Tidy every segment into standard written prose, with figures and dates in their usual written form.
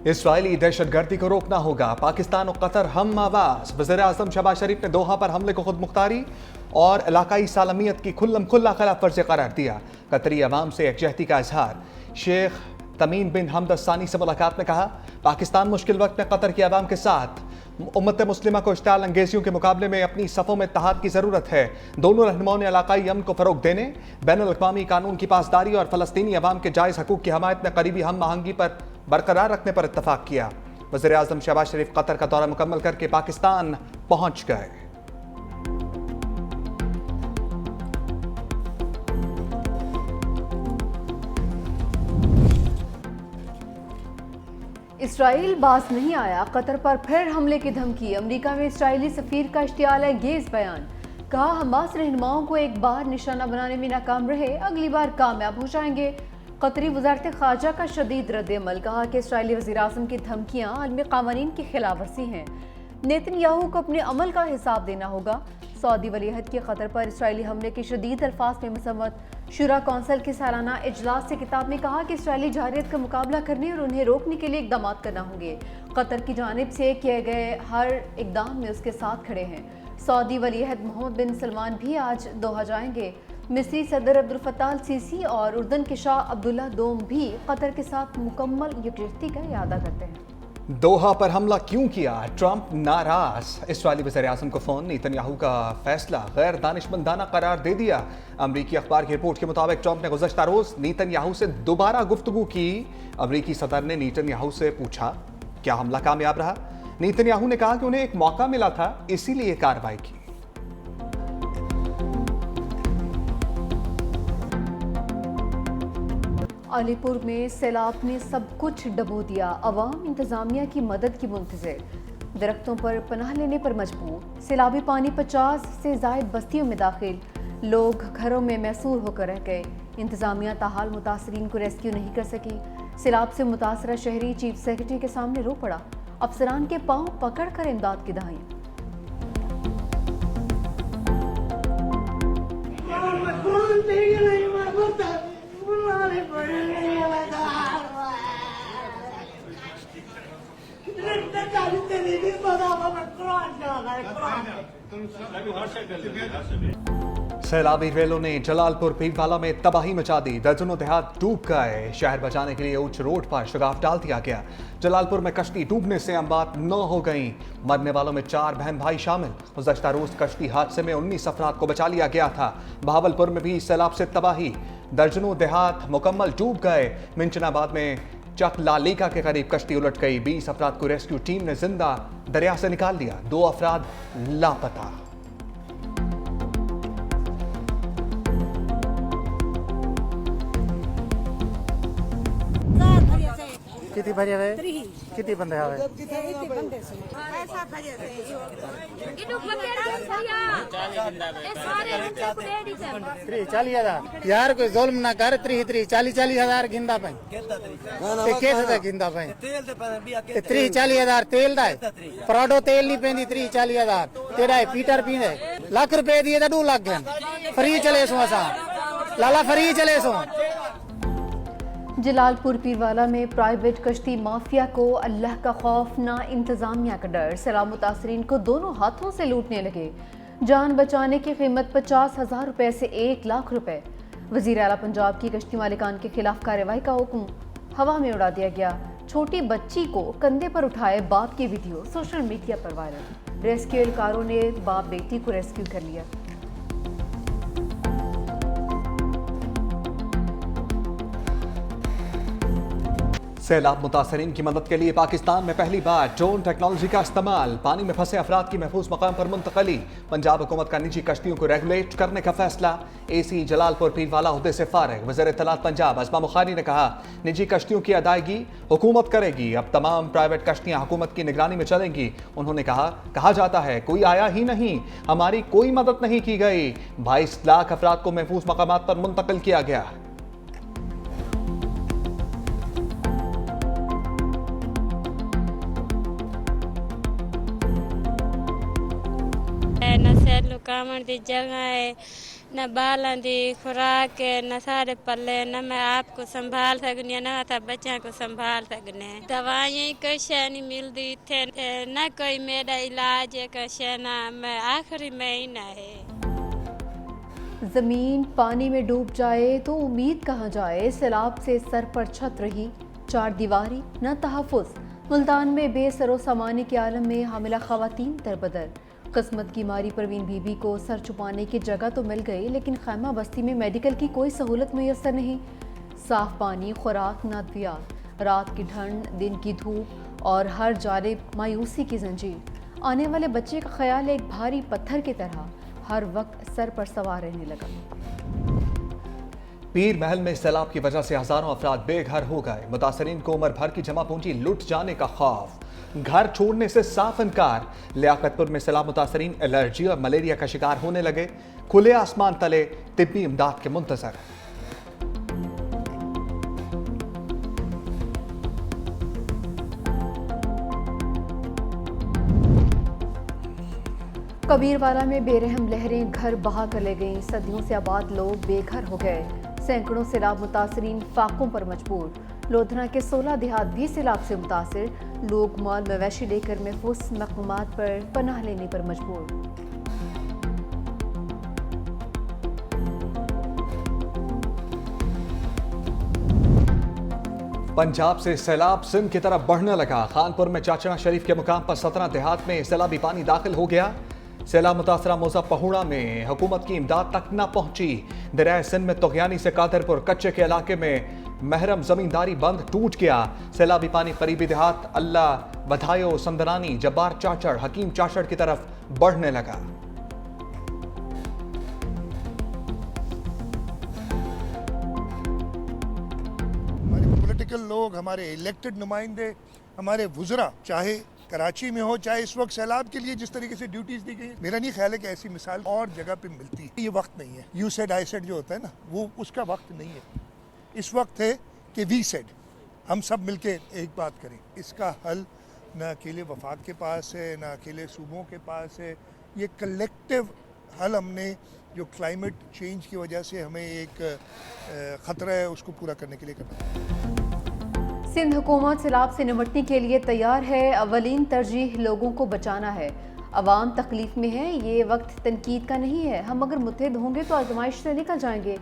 Israeli दहशतगर्दी को रोकना होगा, पाकिस्तान और कतर हम आवाज। वज़ीर-ए-आज़म शहबाज शरीफ ने दोहा पर हमले को खुद मुख्तारी और इलाकाई सालमियत की खुल्लम खुल्ला खिलाफ वर्जी करार दिया। कतरी अवाम से यकजहती का इजहार। शेख तमीम बिन हमद सानी से मुलाकात में कहा, पाकिस्तान मुश्किल वक्त में कतर की अवाम के साथ। उम्मत मुस्लिमा को इश्ताल अंगेजियों के मुकाबले में अपनी सफ़ों में इत्तेहाद की ज़रूरत है। दोनों रहनुमाओं ने इलाकाई अमन को फ़रोग देने, बैनुल-अक़वामी कानून की पासदारी और फ़लस्तीनी अवाम के जायज़ हकूक़ की हमायत में करीबी हम आहंगी पर बरकरार रखने पर इत्तफ़ाक़ किया। वज़ीर-ए-आज़म शहबाज शरीफ कतर का दौरा मुकम्मल करके पाकिस्तान पहुँच गए। इसराइल बाज नहीं आया, कतर पर फिर हमले की धमकी। अमेरिका में इसराइली सफीर का इश्तियाल अंगेज बयान। कहा, हमास रहनुमाओं को एक बार निशाना बनाने में नाकाम रहे, अगली बार कामयाब हो जाएंगे। कतरी वज़ारत ख़ारजा का शदीद रद्द-ए-अमल। कहा कि इसराइली वज़ीर-ए-आज़म की धमकियाँ आलमी क़वानीन की खिलाफ वर्जी हैं। नेतन्याहू को अपने अमल का हिसाब देना होगा। सऊदी वलीअहद की कतर पर इसराइली हमले की शदीद अल्फाज में मसम्मत। शुरा कौंसिल के सालाना इजलास से किताब में कहा कि इसराइली जारियत का मुकाबला करने और उन्हें रोकने के लिए इकदाम करना होंगे। कतर की जानिब से किए गए हर इकदाम में उसके साथ खड़े हैं। सऊदी वलीअहद मोहम्मद बिन सलमान भी आज दोहा जाएंगे। मिस्री सदर अब्दुल फत्ताह अल सीसी और उर्दन के शाह अब्दुल्ला दोम भी कतर के साथ मुकम्मल यकजहती का इरादा करते हैं। दोहा पर हमला क्यों किया, ट्रंप नाराज। इस्राइली वज़ीर-ए-आज़म को फोन, नेतन्याहू का फैसला गैर दानिशमंदाना करार दे दिया। अमरीकी अखबार की रिपोर्ट के मुताबिक ट्रंप ने गुज़श्ता रोज नेतन्याहू से दोबारा गुफ्तगू की। अमरीकी सदर ने नेतन्याहू से पूछा, क्या हमला कामयाब रहा? नेतन्याहू ने कहा कि उन्हें एक मौका मिला था, इसीलिए कार्रवाई की। अलीपुर में सैलाब ने सब कुछ डबो दिया। अवाम इंतजामिया की मदद की मुंतज़िर। दरख्तों पर पनाह लेने पर मजबूर। सैलाबी पानी 50 से ज़ायद बस्तियों में दाखिल। लोग घरों में मैसूर होकर रह गए। इंतजामिया ताहाल मुतासरीन को रेस्क्यू नहीं कर सकी। सैलाब से मुतासरा शहरी चीफ सेक्रेटरी के सामने रो पड़ा। अफसरान के पांव पकड़ कर इमदाद की दहाई। सैलाबी रेलों ने जलालपुर पीरवाला में तबाही मचा दी। दर्जनों देहात डूब गए। शहर बचाने के लिए उच्च रोड पर शगाफ डाल दिया गया। जलालपुर में कश्ती डूबने से अमवात 9 हो गई। मरने वालों में 4 बहन भाई शामिल। गुज़श्ता रोज कश्ती हादसे में 19 अफराद को बचा लिया गया था। बहावलपुर में भी सैलाब से तबाही। दर्जनों देहात मुकम्मल डूब गए। मिंचनाबाद में चक लालीका के करीब कश्ती उलट गई। 20 अफराद को रेस्क्यू टीम ने जिंदा दरिया से निकाल दिया। 2 अफराद लापता। किती भरे हुए? किती बंदे हुए? 40,000 यार कोई जुल्म ना कर। 40,000 गिंदा पाई गिंदा पाई 40,000 तेल दा पराडो तेल नहीं पेंदी। 40,000 तेरा पीटर पींदे लाख रुपए दिए 2 लाख गए। फ्री चले सो असा लाला फ्री चले सो। जलालपुर पीरवाला में प्राइवेट कश्ती माफिया को अल्लाह का खौफ ना इंतजामिया का डर। सैलाब मुतासरीन को दोनों हाथों से लूटने लगे। जान बचाने की कीमत 50,000 रुपए से 1 लाख रुपए। वजीर आला पंजाब की कश्ती मालिकान के खिलाफ कार्रवाई का हुक्म हवा में उड़ा दिया गया। छोटी बच्ची को कंधे पर उठाए बाप की वीडियो सोशल मीडिया पर वायरल। रेस्क्यू एहलकारों ने बाप बेटी को रेस्क्यू कर लिया। सैलाब मुतासरीन की मदद के लिए पाकिस्तान में पहली बार ड्रोन टेक्नोलॉजी का इस्तेमाल। पानी में फंसे अफराद की महफूज मकाम पर मुंतकली। पंजाब हुकूमत का निजी कश्तियों को रेगुलेट करने का फैसला। एसी जलालपुर पीरवाला ओहदे से फारिग। वज़ीर इत्तलात पंजाब अस्मा बुखारी ने कहा, निजी कश्तियों की अदायगी हुकूमत करेगी। अब तमाम प्राइवेट कश्तियां हुकूमत की निगरानी में चलेंगी। उन्होंने कहा जाता है कोई आया ही नहीं, हमारी कोई मदद नहीं की गई। 22 लाख अफराद को महफूज मकामात पर मुंतकिल किया गया। नसेलु कामण दी जगह है न बालों की खुराक न सारे पल्ले न मैं आपको संभाल सकनी न था बच्चों को संभाल सकने दवाइयाँ कुछ नहीं मिलती थे न कोई मेरा इलाज कुछ ना मैं आखिरी महीना है। जमीन पानी में डूब जाए तो उम्मीद कहाँ जाए, सैलाब से सर पर छत रही चार दीवारी न तहफ़्फ़ुज़। मुल्तान में बेसरो सामानी के आलम में हामिला ख़वातीन दरबदर। किस्मत की मारी परवीन बीबी को सर छुपाने की जगह तो मिल गई, लेकिन खैमा बस्ती में मेडिकल की कोई सहूलत मैसर नहीं। साफ पानी, खुराक न अद्वियात, रात की ठंड दिन की धूप और हर जानिब मायूसी की जंजीर। आने वाले बच्चे का ख्याल एक भारी पत्थर की तरह हर वक्त सर पर सवार रहने लगा। पीर महल में सैलाब की वजह से हजारों अफराद बेघर हो गए। मुतासरीन को उम्र भर की जमा पूंजी लुट जाने का खौफ, घर छोड़ने से साफ इनकार। लियाकतपुर में सैलाब मुतासरीन एलर्जी और मलेरिया का शिकार होने लगे। खुले आसमान तले तिब्बी इमदाद के मुंतजर। कबीरवाला में बेरहम लहरें घर बहा कर ले गईं। सदियों से आबाद लोग बेघर हो गए। सैकड़ों सैलाब मुतासरीन फाकों पर मजबूर। लोधना के 16 देहात भी सैलाब से मुतासर। लोग माल मवेशी लेकर महफूज मक़ामात पर पनाह लेने पर मजबूर। पंजाब से सैलाब सिंध की तरफ बढ़ने लगा। खानपुर में चाचना शरीफ के मुकाम पर 17 देहात में सैलाबी पानी दाखिल हो गया। सैलाब मुतासरा मौजा पहुड़ा में हुकूमत की इमदाद तक न पहुंची। दरिया सिंध में तोगयानी से कादरपुर कच्चे के इलाके में महरम जमींदारी बंद टूट गया। सैलाबी पानी करीबी देहात अल्लाह बधायो, संदरानी, जब्बार चाचड़, हकीम चाचड़ की तरफ बढ़ने लगा। पॉलिटिकल लोग, हमारे इलेक्टेड नुमाइंदे, हमारे वुज़रा, चाहे कराची में हो चाहे इस वक्त सैलाब के लिए जिस तरीके से ड्यूटीज दी गई, मेरा नहीं ख्याल है कि ऐसी मिसाल और जगह पे मिलती है। ये वक्त नहीं है। यू सेड आई सेड जो होता है ना, वो उसका वक्त नहीं है। इस वक्त है कि वी सेड, हम सब मिलके एक बात करें। इसका हल न अकेले वफाक के पास है, न अकेले सूबों के पास है। ये कलेक्टिव हल हमने जो क्लाइमेट चेंज की वजह से हमें एक ख़तरा है उसको पूरा करने के लिए करना है। सिंध हुकूमत सैलाब से निपटने के लिए तैयार है। अवलीन तरजीह लोगों को बचाना है। अवाम तकलीफ में है। ये वक्त तनकीद का नहीं है। हम अगर मुत्तहिद होंगे तो आजमाइश से निकल जाएंगे।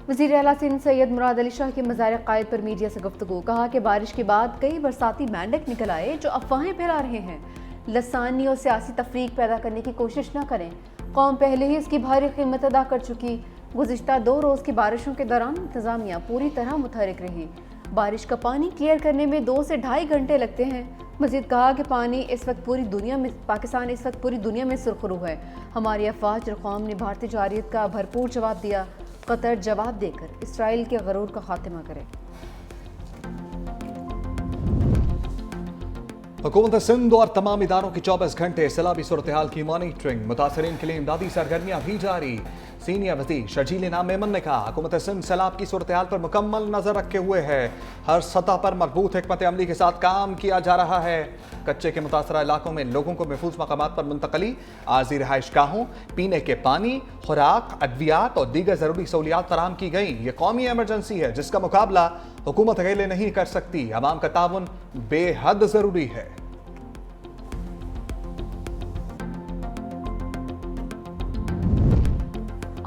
वज़ीर आला सिंध सैयद मुराद अली शाह के मज़ार क़ायद पर मीडिया से गुफ्तगू। कहा कि बारिश के बाद कई बरसाती मेंढक निकल आए जो अफवाहें फैला रहे हैं। लसानी और सियासी तफरीक पैदा करने की कोशिश न करें। कौम पहले ही इसकी भारी कीमत अदा कर चुकी। गुज़िश्ता 2 रोज़ की बारिशों के दौरान इंतज़ामिया पूरी तरह मुतहरिक रही। बारिश का पानी क्लियर करने में 2 से ढाई घंटे लगते हैं। मज़ीद कहा कि पानी इस वक्त पूरी दुनिया में, पाकिस्तान इस वक्त पूरी दुनिया में सुरखरू है। हमारी अफवाज और कौम ने भारतीय जारियत का भरपूर जवाब दिया। कतर जवाब देकर इसराइल के गरूर का खात्मा करे। हुकूमत सिंध और तमाम इदारों की 24 घंटे सैलाबी सूरत हाल की मॉनिटरिंग। मुतासरीन के लिए इमदादी सरगर्मियां भी जारी। सीनियर वज़ीर शर्जील इनाम मेमन ने कहा हुकूमत सिंध सैलाब की सूरत हाल पर मुकम्मल नजर रखे हुए है। हर सतह पर मजबूत हिकमत अमली के साथ काम किया जा रहा है। कच्चे के मुतासरा इलाकों में लोगों को महफूज मकामात पर मुंतकली, आरजी रहाइश गाहों, पीने के पानी, खुराक, अद्वियात और दीगर जरूरी सहूलियात फराहम की गई। ये कौमी एमरजेंसी है जिसका मुकाबला हुकूमत अकेले नहीं कर सकती। अवाम का ताउन बेहद जरूरी है।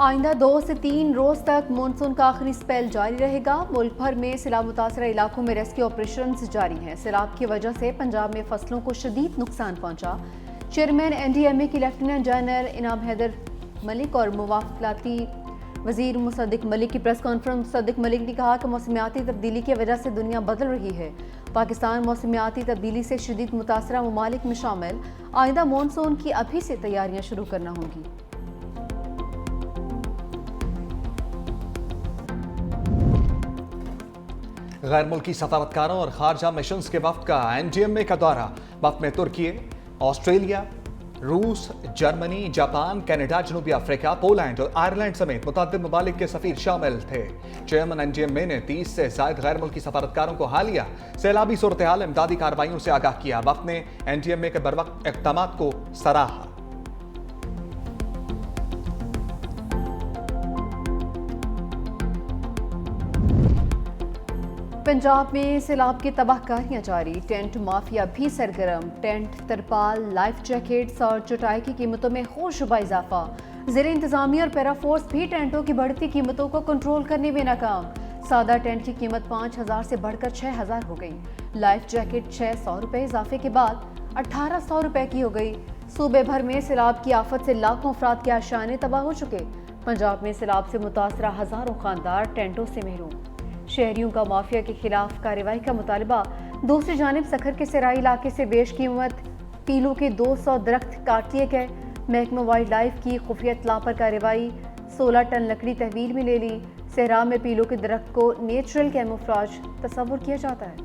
आइंदा 2 से 3 रोज तक मानसून का आखिरी स्पेल जारी रहेगा। मुल्क भर में सैलाब मुतासरा इलाकों में रेस्क्यू ऑपरेशन जारी हैं। सैलाब की वजह से पंजाब में फसलों को शदीद नुकसान पहुंचा। चेयरमैन NDMA की लेफ्टिनेंट जनरल इनाम हैदर मलिक और मुवाफिलाती वजीर मुसद्दिक मलिक की प्रेस कॉन्फ्रेंस। मुसद्दिक मलिक ने कहा कि मौसमियाती तब्दीली की वजह से दुनिया बदल रही है। पाकिस्तान मौसमियाती तब्दीली से शदीद मुतासरा ममालिक में शामिल। आइंदा मानसून की अभी से तैयारियां शुरू करना होंगी। गैर मुल्की सफारतकारों और खारजा मिशंस के वफ्द का NDMA का दौरा। वफ्द में तुर्की, ऑस्ट्रेलिया, रूस, जर्मनी, जापान, कनाडा, जनूबी अफ्रीका, पोलैंड और आयरलैंड समेत मुतअद्दिद ममालिक के सफीर शामिल थे। चेयरमैन NDMA ने 30 से ज़ायद गैर मुल्की सफारतकारों को हालिया सैलाबी सूरत हाल इमदादी कार्रवाइयों से आगाह किया। वफ्द ने NDMA के बरवक्त इक़दामात को सराहा। पंजाब में सैलाब की तबाहकारियां जारी, टेंट माफिया भी सरगर्म। टेंट, तरपाल, लाइफ जैकेट्स और चटाई की कीमतों में होशरुबा इजाफा। ज़ेरे इंतजामिया और पैराफोर्स भी टेंटों की बढ़ती कीमतों को कंट्रोल करने में नाकाम। सादा टेंट की कीमत 5,000 से बढ़कर 6,000 हो गई। लाइफ जैकेट 600 रुपये इजाफे के बाद 1,800 रुपये की हो गई। सूबे भर में सैलाब की आफत से लाखों अफराद के आशाने तबाह हो चुके। पंजाब में सैलाब से मुतासरा हज़ारों खानदार टेंटों से महरूम। शहरियों का माफिया के खिलाफ कार्रवाई का मुतालबा। दूसरी जानिब सखर के सराई इलाके से बेशकीमत पीलू के 200 दरख्त काट लिए गए। महकमा वाइल्ड लाइफ की खुफिया इत्तला पर कार्रवाई। 16 टन लकड़ी तहवील में ले ली। सहरा में पीलू के दरख्त को नेचुरल कैमोफ्लेज तस्वुर किया जाता है।